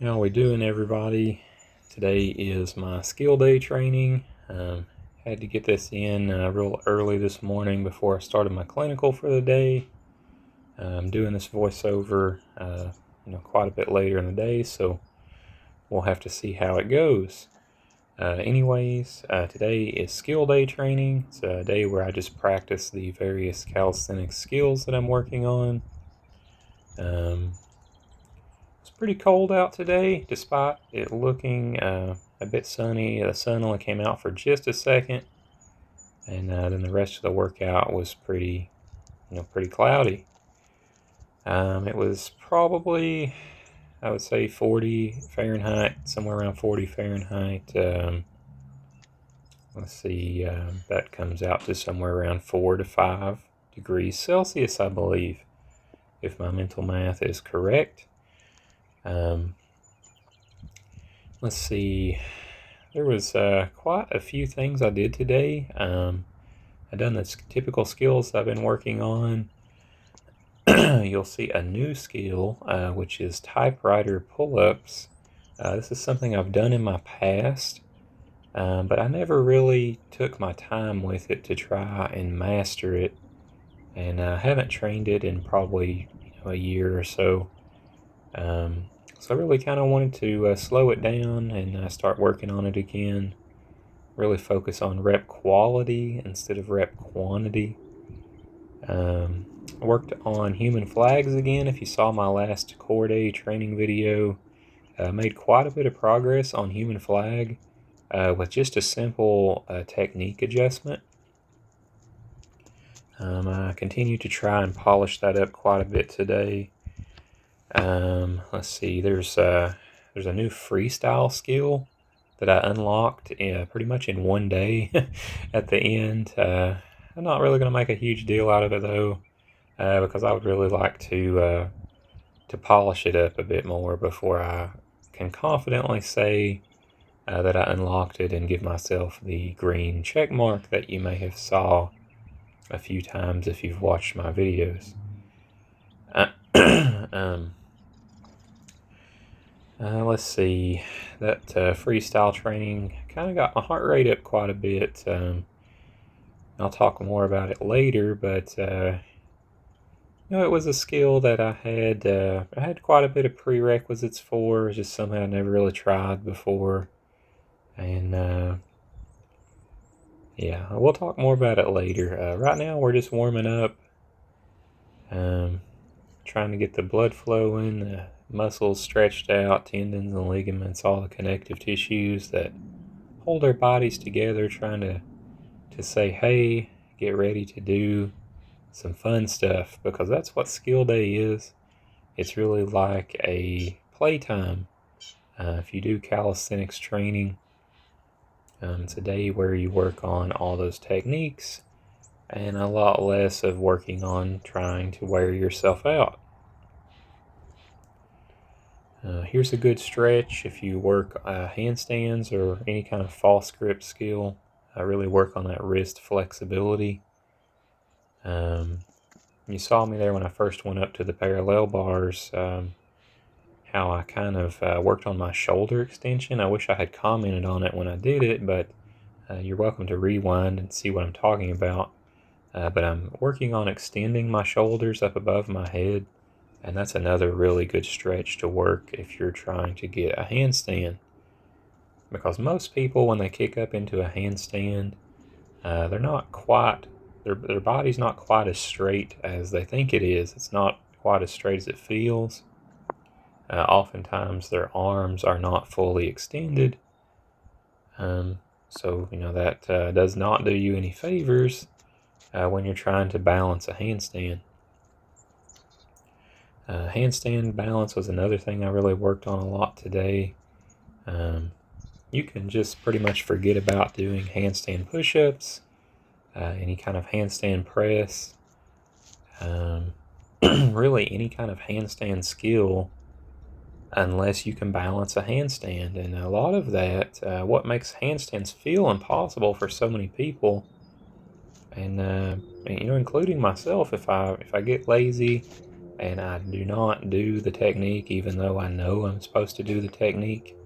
How we doing, everybody? Today is my skill day training. Had to get this in real early this morning before I started my clinical for the day. I'm doing this voiceover, quite a bit later in the day, so we'll have to see how it goes. Today is skill day training. It's a day where I just practice the various calisthenics skills that I'm working on. It's pretty cold out today, despite it looking a bit sunny. The sun only came out for just a second, and then the rest of the workout was pretty cloudy. It was probably, I would say, 40 Fahrenheit, somewhere around 40 Fahrenheit. Let's see, that comes out to somewhere around 4 to 5 degrees Celsius, I believe, if my mental math is correct. Let's see, there was quite a few things I did today. I've done the typical skills I've been working on. You'll see a new skill, which is typewriter pull-ups. This is something I've done in my past, but I never really took my time with it to try and master it, and I haven't trained it in probably a year or so. So I really kind of wanted to slow it down and start working on it again. Really focus on rep quality instead of rep quantity. I worked on human flags again. If you saw my last core day training video, made quite a bit of progress on human flag with just a simple technique adjustment. I continue to try and polish that up quite a bit today. Let's see, there's a new freestyle skill that I unlocked pretty much in one day at the end. I'm not really going to make a huge deal out of it though, because I would really like to polish it up a bit more before I can confidently say that I unlocked it and give myself the green check mark that you may have saw a few times if you've watched my videos. Let's see, that freestyle training kind of got my heart rate up quite a bit. I'll talk more about it later, but it was a skill that I had quite a bit of prerequisites for. It's just something I never really tried before, and yeah, we'll talk more about it later. Right now we're just warming up, trying to get the blood flowing, the muscles stretched out, tendons and ligaments, all the connective tissues that hold our bodies together, trying to say, hey, get ready to do some fun stuff, because that's what skill day is. It's really like a playtime. If you do calisthenics training, it's a day where you work on all those techniques and a lot less of working on trying to wear yourself out. Here's a good stretch if you work handstands or any kind of false grip skill. I really work on that wrist flexibility. You saw me there when I first went up to the parallel bars, how I kind of worked on my shoulder extension. I wish I had commented on it when I did it, but you're welcome to rewind and see what I'm talking about. But I'm working on extending my shoulders up above my head, and that's another really good stretch to work if you're trying to get a handstand. Because most people, when they kick up into a handstand, they're not quite, their body's not quite as straight as they think it is. It's not quite as straight as it feels. Oftentimes their arms are not fully extended. So, that does not do you any favors when you're trying to balance a handstand. Handstand balance was another thing I really worked on a lot today. You can just pretty much forget about doing handstand push-ups, any kind of handstand press, really any kind of handstand skill, unless you can balance a handstand. And a lot of that, what makes handstands feel impossible for so many people, and including myself, if I get lazy and I do not do the technique even though I know I'm supposed to do the technique.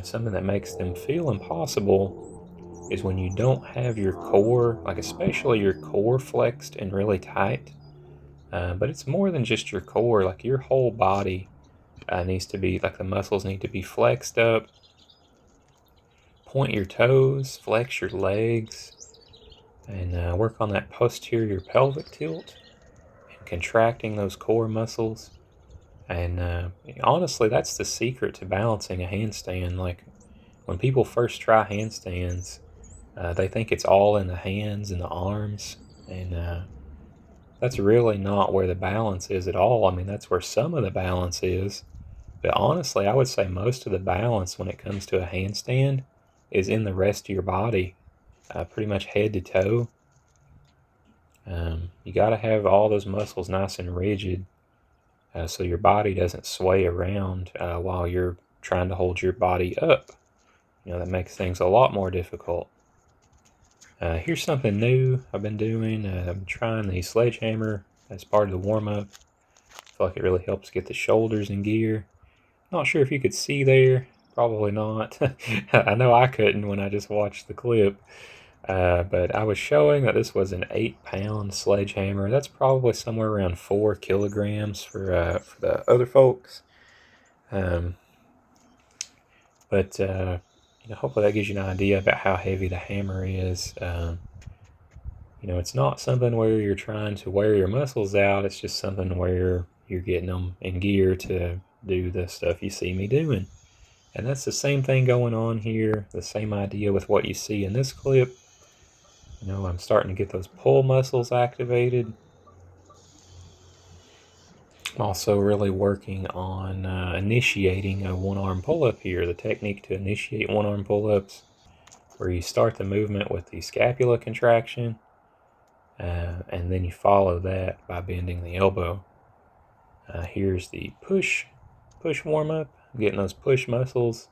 Something that makes them feel impossible is when you don't have your core, like especially your core flexed and really tight. But it's more than just your core, like your whole body needs to be, like the muscles need to be flexed up. Point your toes, flex your legs, and work on that posterior pelvic tilt and contracting those core muscles. And honestly, that's the secret to balancing a handstand. Like when people first try handstands, they think it's all in the hands and the arms, and that's really not where the balance is at all. I mean, that's where some of the balance is, but honestly, I would say most of the balance when it comes to a handstand is in the rest of your body, pretty much head to toe. You got to have all those muscles nice and rigid so your body doesn't sway around while you're trying to hold your body up. That makes things a lot more difficult. Here's something new I've been doing. I'm trying the sledgehammer as part of the warm-up. I feel like it really helps get the shoulders in gear. Not sure if you could see there. Probably not. I know I couldn't when I just watched the clip. But I was showing that this was an 8-pound sledgehammer. That's probably somewhere around 4 kilograms for the other folks. But hopefully that gives you an idea about how heavy the hammer is. It's not something where you're trying to wear your muscles out. It's just something where you're getting them in gear to do the stuff you see me doing. And that's the same thing going on here. The same idea with what you see in this clip. I'm starting to get those pull muscles activated. I'm also really working on initiating a one-arm pull-up here. The technique to initiate one-arm pull-ups, where you start the movement with the scapula contraction, and then you follow that by bending the elbow. Here's the push warm-up. Getting those push muscles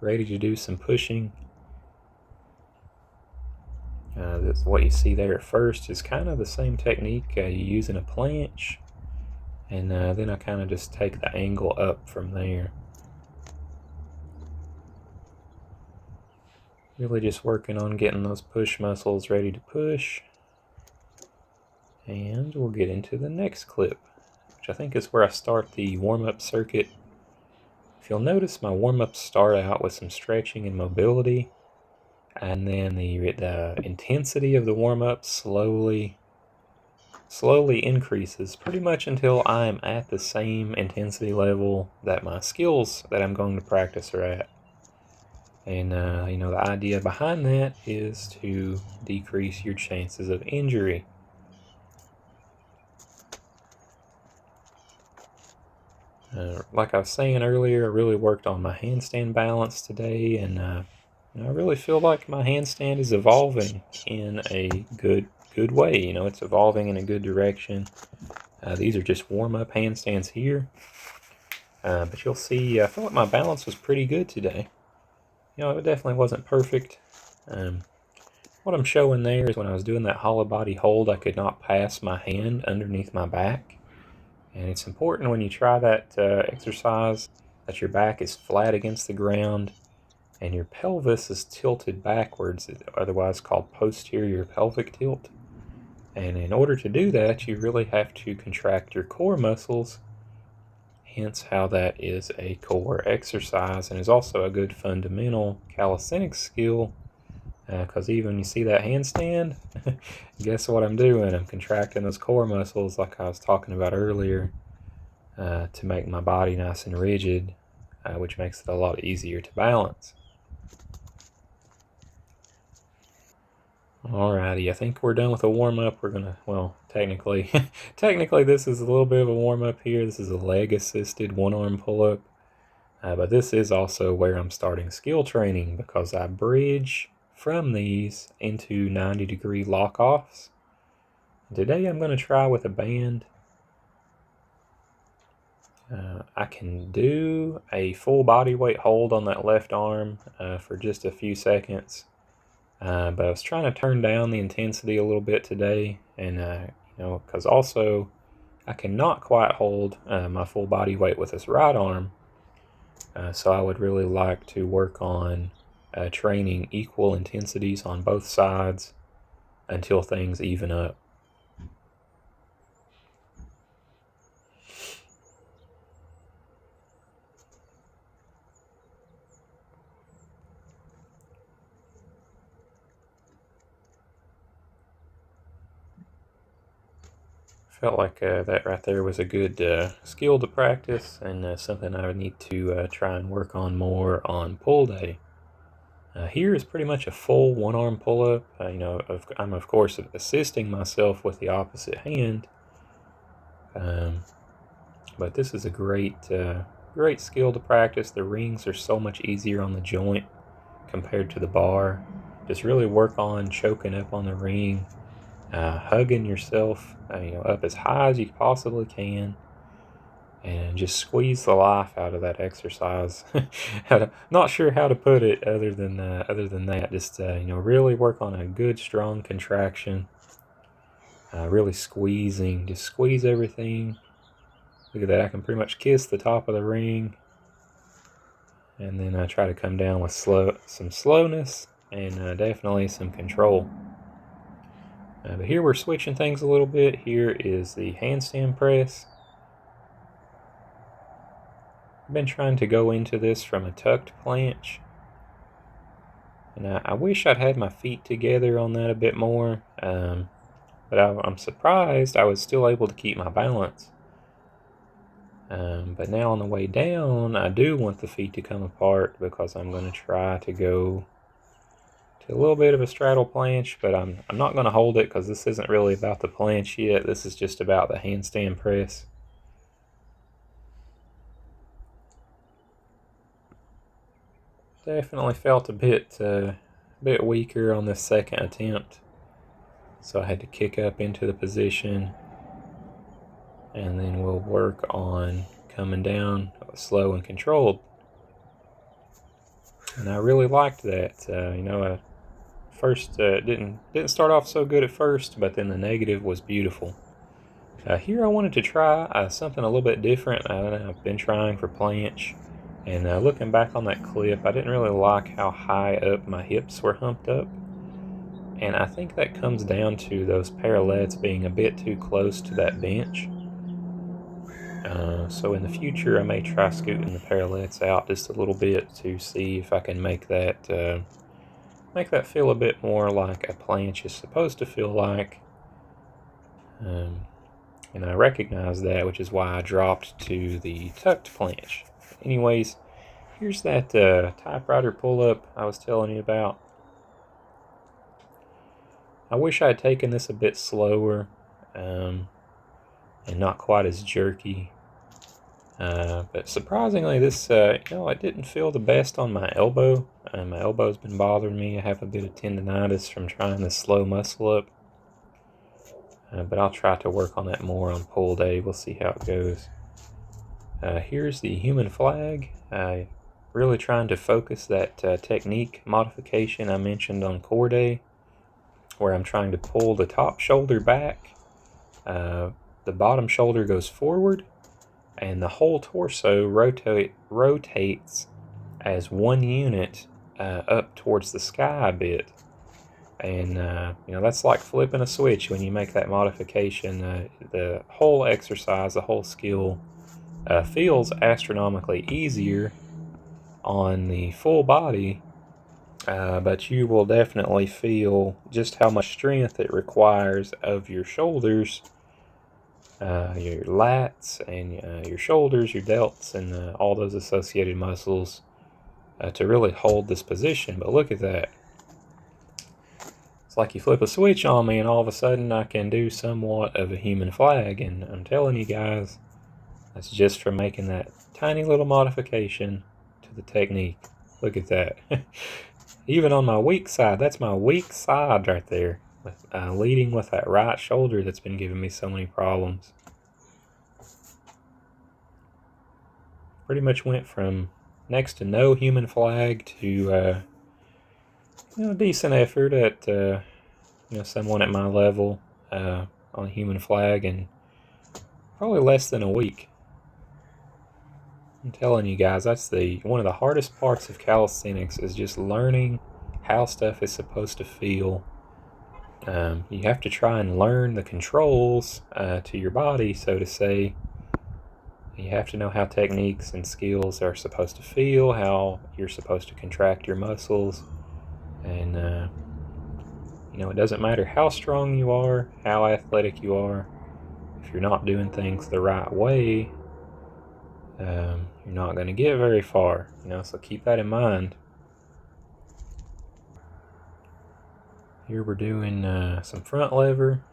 ready to do some pushing. What you see there at first is kind of the same technique you use in a planche, and then I kind of just take the angle up from there. Really just working on getting those push muscles ready to push. And we'll get into the next clip, which I think is where I start the warm-up circuit. If you'll notice, my warm-ups start out with some stretching and mobility, and then the intensity of the warm-up slowly increases pretty much until I'm at the same intensity level that my skills that I'm going to practice are at. And the idea behind that is to decrease your chances of injury. Like I was saying earlier, I really worked on my handstand balance today, and I really feel like my handstand is evolving in a good way. It's evolving in a good direction. These are just warm-up handstands here, but you'll see I feel like my balance was pretty good today. It definitely wasn't perfect. What I'm showing there is when I was doing that hollow body hold, I could not pass my hand underneath my back. And it's important when you try that exercise that your back is flat against the ground and your pelvis is tilted backwards, otherwise called posterior pelvic tilt. And in order to do that, you really have to contract your core muscles, hence how that is a core exercise and is also a good fundamental calisthenics skill, because even you see that handstand, guess what I'm doing? I'm contracting those core muscles like I was talking about earlier to make my body nice and rigid, which makes it a lot easier to balance. Alrighty, I think we're done with the warm-up. We're gonna, well, technically this is a little bit of a warm-up here. This is a leg-assisted one-arm pull-up, but this is also where I'm starting skill training, because I bridge from these into 90-degree lock-offs. Today I'm going to try with a band. I can do a full body weight hold on that left arm for just a few seconds, but I was trying to turn down the intensity a little bit today, and because also I cannot quite hold my full body weight with this right arm, so I would really like to work on training equal intensities on both sides until things even up. Felt like that right there was a good skill to practice, and something I would need to try and work on more on pull day. Here is pretty much a full one-arm pull-up. I'm of course assisting myself with the opposite hand, but this is a great skill to practice. The rings are so much easier on the joint compared to the bar. Just really work on choking up on the ring, hugging yourself up as high as you possibly can, and just squeeze the life out of that exercise. Not sure how to put it other than that. Just really work on a good strong contraction. Really squeezing, just squeeze everything. Look at that, I can pretty much kiss the top of the ring, and then I try to come down with some slowness and definitely some control. But here we're switching things a little bit. Here is the handstand press. I've been trying to go into this from a tucked planche, and I wish I'd had my feet together on that a bit more, but I'm surprised I was still able to keep my balance. But now on the way down, I do want the feet to come apart because I'm going to try to go to a little bit of a straddle planche, but I'm not going to hold it because this isn't really about the planche yet. This is just about the handstand press. Definitely felt a bit weaker on this second attempt, so I had to kick up into the position, and then we'll work on coming down slow and controlled. And I really liked that. First didn't start off so good at first, but then the negative was beautiful. Here I wanted to try something a little bit different. I've been trying for planche, and looking back on that clip, I didn't really like how high up my hips were humped up, and I think that comes down to those parallettes being a bit too close to that bench. So in the future I may try scooting the parallettes out just a little bit to see if I can make that feel a bit more like a planche is supposed to feel like. And I recognize that, which is why I dropped to the tucked planche. Anyways, here's that typewriter pull-up I was telling you about. I wish I had taken this a bit slower and not quite as jerky. But surprisingly, this it didn't feel the best on my elbow. My elbow's been bothering me. I have a bit of tendonitis from trying this slow muscle up. But I'll try to work on that more on pull day. We'll see how it goes. Here's the human flag. Really trying to focus that technique modification I mentioned on core day, where I'm trying to pull the top shoulder back. The bottom shoulder goes forward, and the whole torso rotates as one unit up towards the sky a bit. And that's like flipping a switch when you make that modification. The whole exercise, the whole skill feels astronomically easier on the full body, but you will definitely feel just how much strength it requires of your shoulders, your lats, and your shoulders, your delts, and all those associated muscles to really hold this position. But look at that. It's like you flip a switch on me and all of a sudden I can do somewhat of a human flag, and I'm telling you guys, that's just from making that tiny little modification to the technique. Look at that. Even on my weak side, that's my weak side right there, with leading with that right shoulder that's been giving me so many problems. Pretty much went from next to no human flag to decent effort at someone at my level on a human flag, and probably less than a week. I'm telling you guys, that's one of the hardest parts of calisthenics is just learning how stuff is supposed to feel. You have to try and learn the controls to your body, so to say. You have to know how techniques and skills are supposed to feel, how you're supposed to contract your muscles, and it doesn't matter how strong you are, how athletic you are. If you're not doing things the right way, you're not going to get very far. So keep that in mind. Here we're doing some front lever.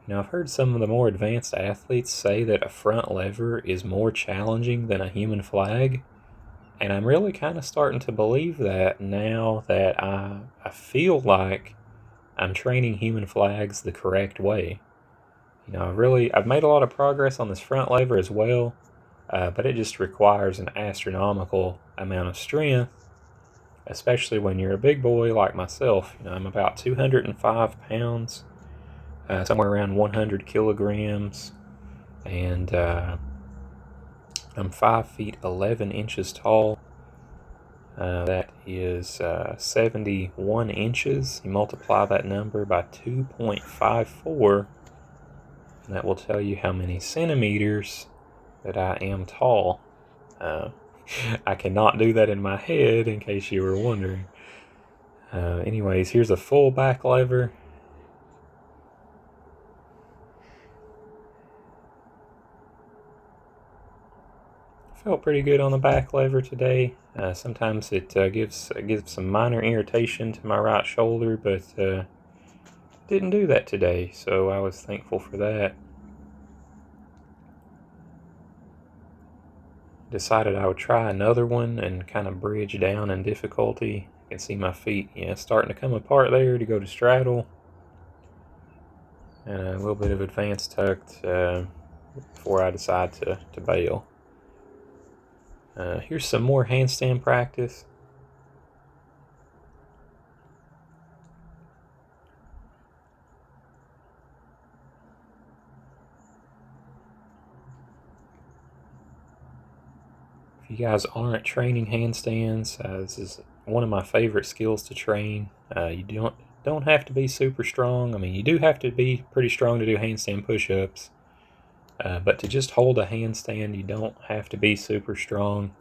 I've heard some of the more advanced athletes say that a front lever is more challenging than a human flag, and I'm really kind of starting to believe that now that I feel like I'm training human flags the correct way. I've made a lot of progress on this front lever as well, but it just requires an astronomical amount of strength, especially when you're a big boy like myself. I'm about 205 pounds. Somewhere around 100 kilograms, and I'm 5 feet 11 inches tall. That is 71 inches. You multiply that number by 2.54, and that will tell you how many centimeters that I am tall. I cannot do that in my head, in case you were wondering. Anyways, here's a full back lever. Felt pretty good on the back lever today. Sometimes it gives some minor irritation to my right shoulder, but didn't do that today, so I was thankful for that. Decided I would try another one and kind of bridge down in difficulty. You can see my feet, starting to come apart there to go to straddle. And a little bit of advanced tucked before I decide to bail. Here's some more handstand practice. If you guys aren't training handstands, this is one of my favorite skills to train. You don't have to be super strong. I mean, you do have to be pretty strong to do handstand push-ups. But to just hold a handstand, you don't have to be super strong.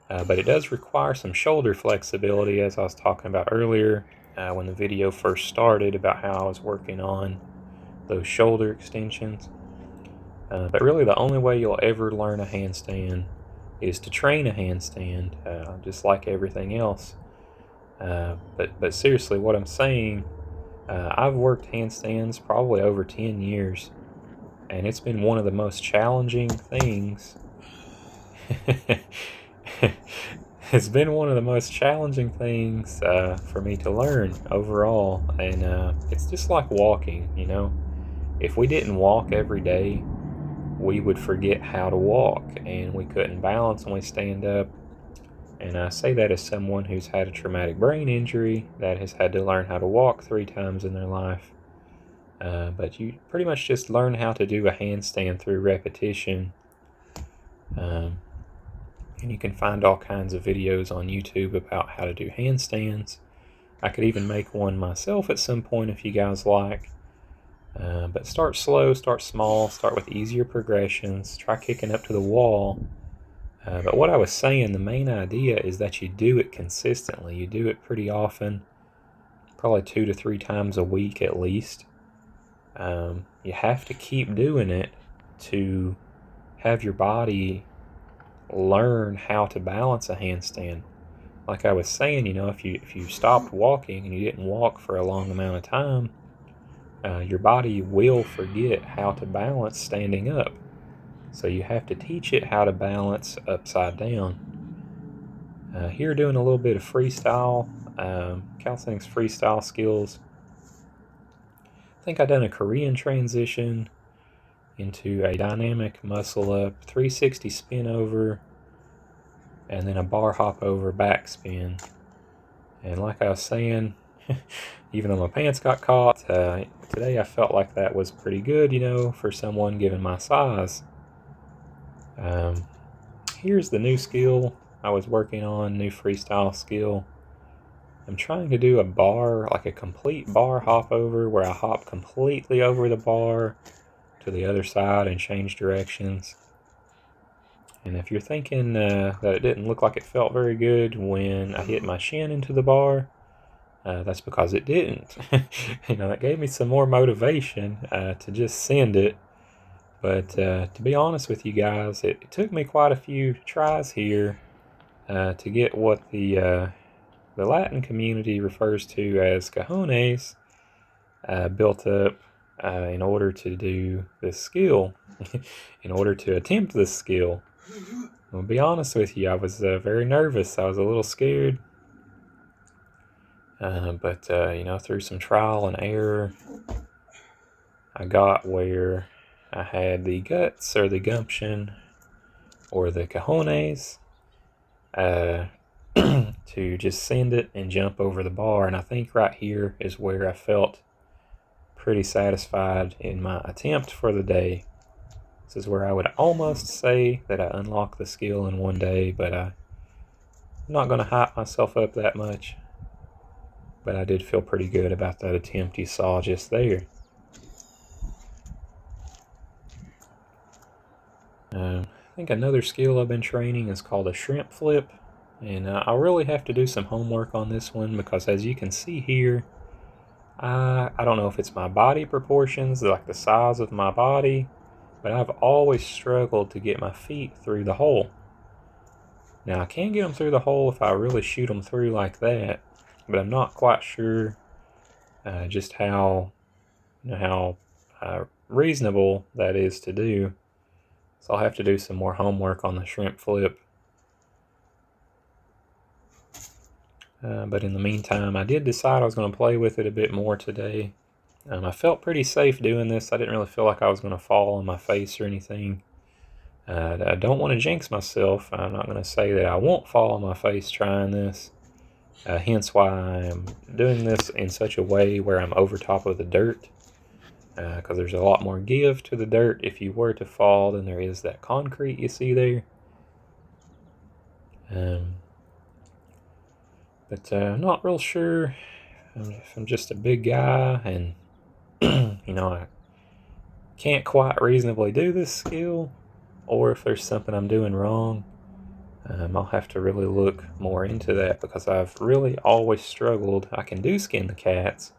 But it does require some shoulder flexibility, as I was talking about earlier when the video first started, about how I was working on those shoulder extensions. But really the only way you'll ever learn a handstand is to train a handstand, just like everything else. But seriously, what I'm saying, I've worked handstands probably over 10 years, and it's been one of the most challenging things. It's been one of the most challenging things for me to learn overall, and it's just like walking. If we didn't walk every day, we would forget how to walk, and we couldn't balance when we stand up. And I say that as someone who's had a traumatic brain injury that has had to learn how to walk 3 times in their life. But you pretty much just learn how to do a handstand through repetition. And you can find all kinds of videos on YouTube about how to do handstands. I could even make one myself at some point if you guys like. But start slow, start small, start with easier progressions, try kicking up to the wall. But what I was saying, the main idea is that you do it consistently. You do it pretty often, probably 2 to 3 times a week at least. You have to keep doing it to have your body learn how to balance a handstand. Like I was saying, if you stopped walking and you didn't walk for a long amount of time, your body will forget how to balance standing up. So you have to teach it how to balance upside down. Here doing a little bit of freestyle, calisthenics freestyle skills. I think I've done a Korean transition into a dynamic muscle up, 360 spin over, and then a bar hop over back spin. And like I was saying, Even though my pants got caught, today I felt like that was pretty good, for someone given my size. Here's the new skill I was working on, new freestyle skill. I'm trying to do a bar, like a complete bar hop over, where I hop completely over the bar to the other side and change directions. And if you're thinking that it didn't look like it felt very good when I hit my shin into the bar, that's because it didn't. It gave me some more motivation to just send it. But to be honest with you guys, it took me quite a few tries here to get what the Latin community refers to as cojones built up in order to do this skill, in order to attempt this skill. I'll be honest with you, I was very nervous. I was a little scared. But through some trial and error, I got where I had the guts or the gumption or the cojones to just send it and jump over the bar. And I think right here is where I felt pretty satisfied in my attempt for the day. This is where I would almost say that I unlocked the skill in one day, but I'm not going to hype myself up that much. But I did feel pretty good about that attempt you saw just there. I think another skill I've been training is called a shrimp flip. And I really have to do some homework on this one because, as you can see here, I don't know if it's my body proportions, like the size of my body, but I've always struggled to get my feet through the hole. Now, I can get them through the hole if I really shoot them through like that, but I'm not quite sure just how reasonable that is to do. So I'll have to do some more homework on the shrimp flip. But in the meantime, I did decide I was going to play with it a bit more today. I felt pretty safe doing this. I didn't really feel like I was going to fall on my face or anything. I don't want to jinx myself. I'm not going to say that I won't fall on my face trying this. Hence why I'm doing this in such a way where I'm over top of the dirt. Because there's a lot more give to the dirt if you were to fall than there is that concrete you see there. But I'm not real sure if I'm just a big guy and, I can't quite reasonably do this skill, or if there's something I'm doing wrong. I'll have to really look more into that because I've really always struggled. I can do skin the cats,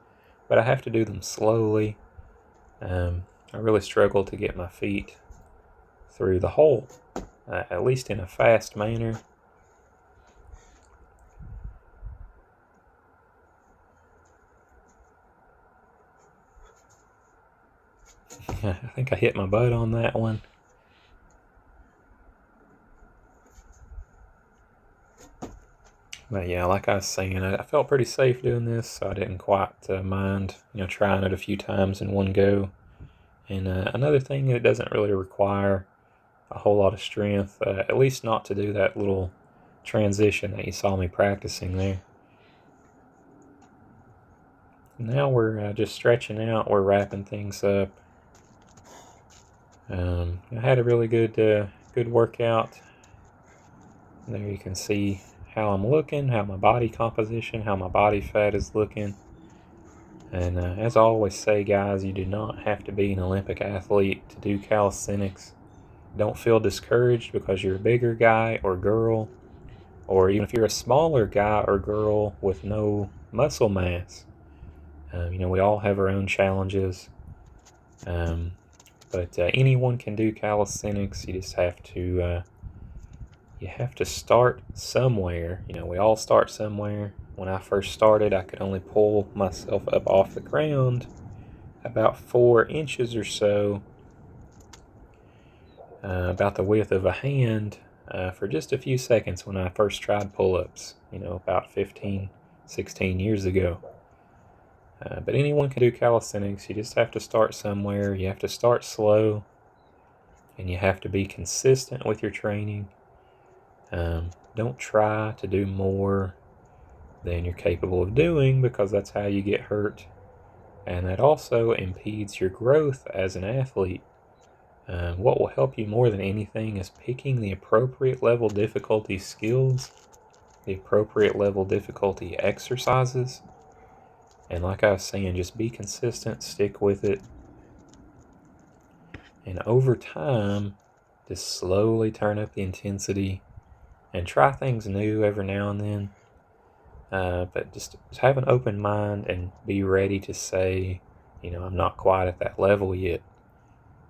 but I have to do them slowly. I really struggle to get my feet through the hole, at least in a fast manner. I think I hit my butt on that one. But yeah, like I was saying, I felt pretty safe doing this, so I didn't quite mind, trying it a few times in one go. And another thing, it doesn't really require a whole lot of strength, at least not to do that little transition that you saw me practicing there. Now we're just stretching out, we're wrapping things up. I had a really good workout. There you can see how I'm looking, how my body composition, how my body fat is looking. And as I always say, guys, you do not have to be an Olympic athlete to do calisthenics. Don't feel discouraged because you're a bigger guy or girl, or even if you're a smaller guy or girl with no muscle mass. We all have our own challenges. But anyone can do calisthenics. You just have to start somewhere. We all start somewhere. When I first started, I could only pull myself up off the ground about 4 inches or so, about the width of a hand, for just a few seconds when I first tried pull-ups, about 15, 16 years ago. But anyone can do calisthenics. You just have to start somewhere. You have to start slow, and you have to be consistent with your training. Don't try to do more than you're capable of doing, because that's how you get hurt. And that also impedes your growth as an athlete. What will help you more than anything is picking the appropriate level difficulty skills, the appropriate level difficulty exercises. And like I was saying, just be consistent, stick with it. And over time, just slowly turn up the intensity and try things new every now and then. But just have an open mind and be ready to say, I'm not quite at that level yet.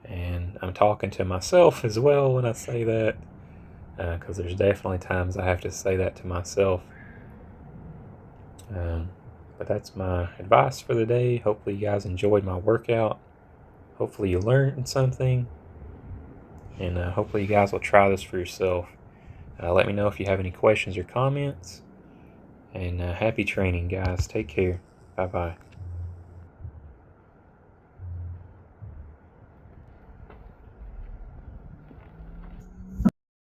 And I'm talking to myself as well when I say that, because there's definitely times I have to say that to myself. But that's my advice for the day. Hopefully you guys enjoyed my workout. Hopefully you learned something. And hopefully you guys will try this for yourself. Let me know if you have any questions or comments. And happy training, guys. Take care. Bye-bye.